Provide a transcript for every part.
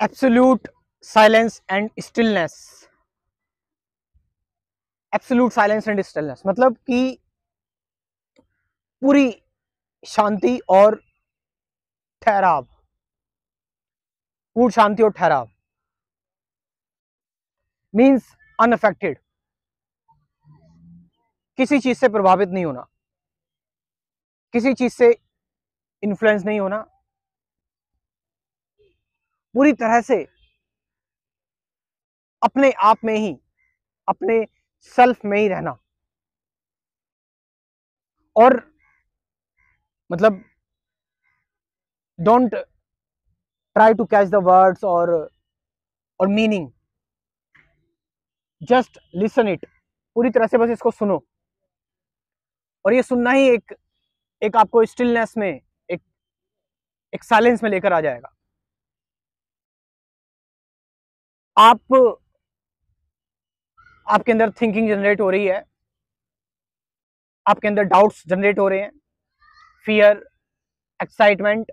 Absolute silence and stillness. Absolute silence and stillness मतलब कि पूरी शांति और ठहराव, पूर्ण शांति और ठहराव मीन्स अनअफेक्टेड, किसी चीज से प्रभावित नहीं होना, किसी चीज से इन्फ्लुएंस नहीं होना, पूरी तरह से अपने आप में ही, अपने सेल्फ में ही रहना। और मतलब don't try to catch the words और मीनिंग, जस्ट लिसन इट, पूरी तरह से बस इसको सुनो। और ये सुनना ही एक आपको स्टिलनेस में, एक एक साइलेंस में लेकर आ जाएगा। आप आपके अंदर थिंकिंग जनरेट हो रही है, आपके अंदर डाउट्स जनरेट हो रहे हैं, फियर, एक्साइटमेंट,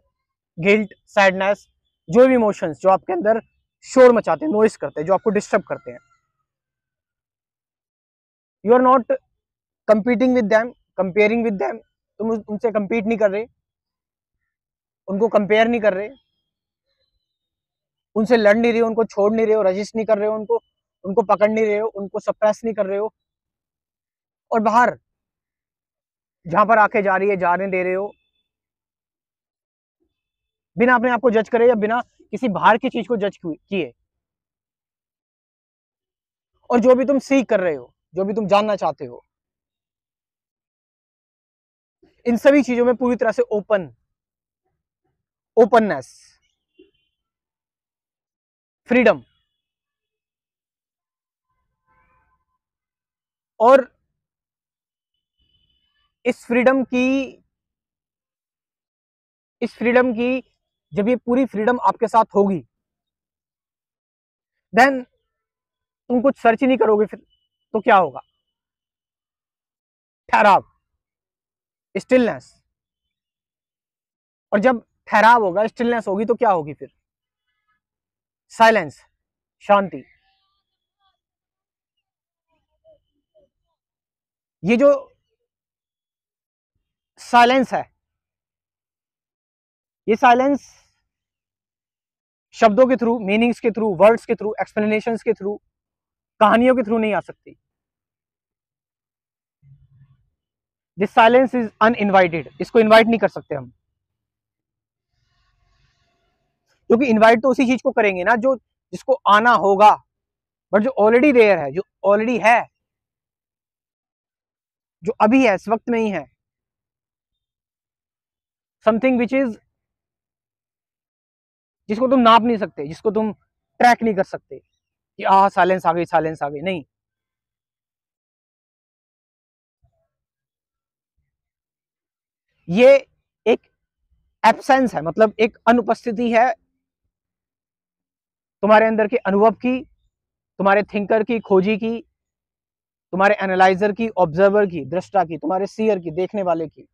गिल्ट, सैडनेस, जो भी इमोशंस जो आपके अंदर शोर मचाते हैं, नॉइस करते हैं, जो आपको डिस्टर्ब करते हैं, you are not competing with them, comparing with them. तुम उनसे कंपीट नहीं कर रहे, उनको कंपेयर नहीं कर रहे, उनसे लड़ नहीं रहे हो, उनको छोड़ नहीं रहे हो, रजिस्ट नहीं कर रहे हो, उनको उनको पकड़ नहीं रहे हो, उनको सप्रेस नहीं कर रहे हो। और बाहर जहां पर आके जा रही है जाने दे रहे हो, बिना अपने आप को जज करे या बिना किसी बाहर की चीज को जज किए। और जो भी तुम सीख कर रहे हो, जो भी तुम जानना चाहते हो, इन सभी चीजों में पूरी तरह से ओपननेस, फ्रीडम। और इस फ्रीडम की इस फ्रीडम की जब ये पूरी फ्रीडम आपके साथ होगी, देन तुम कुछ सर्च ही नहीं करोगे फिर। तो क्या होगा? ठहराव, स्टिलनेस। और जब ठहराव होगा, स्टिलनेस होगी, तो क्या होगी फिर? साइलेंस, शांति। ये जो साइलेंस है, ये साइलेंस शब्दों के थ्रू, मीनिंग्स के थ्रू, वर्ड्स के थ्रू, एक्सप्लेनेशंस के थ्रू, कहानियों के थ्रू नहीं आ सकती। दिस साइलेंस इज अनइनवाइटेड, इसको इनवाइट नहीं कर सकते हम, क्योंकि इनवाइट तो उसी चीज को करेंगे ना जो जिसको आना होगा। बट जो ऑलरेडी देयर है, जो ऑलरेडी है, जो अभी है, इस वक्त में ही है, समथिंग विच इज, जिसको तुम नाप नहीं सकते, जिसको तुम ट्रैक नहीं कर सकते कि साइलेंस आ गई, साइलेंस आ गई, नहीं। ये एक एब्सेंस है, मतलब एक अनुपस्थिति है तुम्हारे अंदर के अनुभव की, तुम्हारे थिंकर की, खोजी की, तुम्हारे एनालाइजर की, ऑब्जर्वर की, दृष्टा की, तुम्हारे सीयर की, देखने वाले की।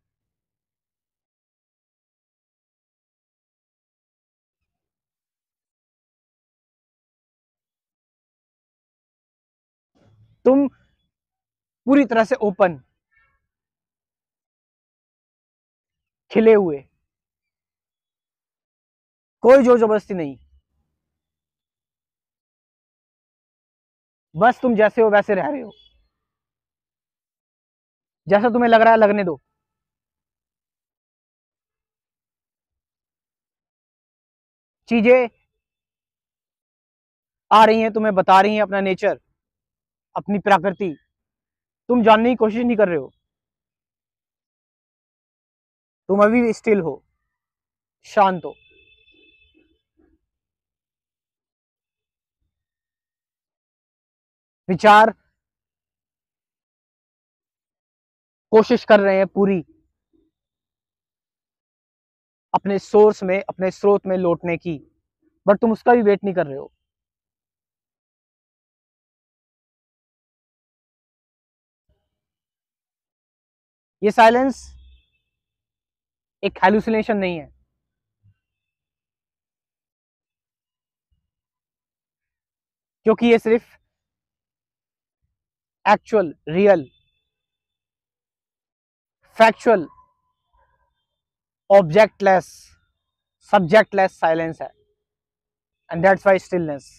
तुम पूरी तरह से ओपन, खिले हुए, कोई जोर जबरदस्ती नहीं, बस तुम जैसे हो वैसे रह रहे हो, जैसा तुम्हें लग रहा है लगने दो। चीजें आ रही हैं, तुम्हें बता रही हैं अपना नेचर, अपनी प्रकृति, तुम जानने की कोशिश नहीं कर रहे हो, तुम अभी भी स्टिल हो, शांत हो। विचार कोशिश कर रहे हैं पूरी अपने सोर्स में, अपने स्रोत में लौटने की, बट तुम उसका भी वेट नहीं कर रहे हो। ये साइलेंस एक हेलुसिनेशन नहीं है, क्योंकि ये सिर्फ एक्चुअल, रियल, फैक्चुअल, ऑब्जेक्टलेस, सब्जेक्टलेस साइलेंस है, एंड दैट्स व्हाई स्टिलनेस।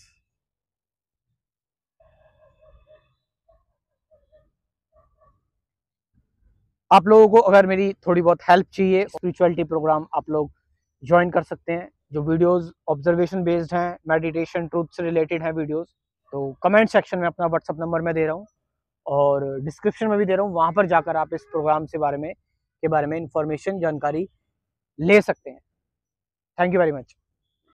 आप लोगों को अगर मेरी थोड़ी बहुत हेल्प चाहिए, स्पिरिचुअलिटी प्रोग्राम आप लोग ज्वाइन कर सकते हैं, जो वीडियोस ऑब्जर्वेशन बेस्ड हैं, मेडिटेशन ट्रूथ से रिलेटेड हैं वीडियोस। तो कमेंट सेक्शन में अपना व्हाट्सअप नंबर मैं दे रहा हूँ और डिस्क्रिप्शन में भी दे रहा हूँ, वहाँ पर जाकर आप इस प्रोग्राम के बारे में इंफॉर्मेशन, जानकारी ले सकते हैं। Thank you very much.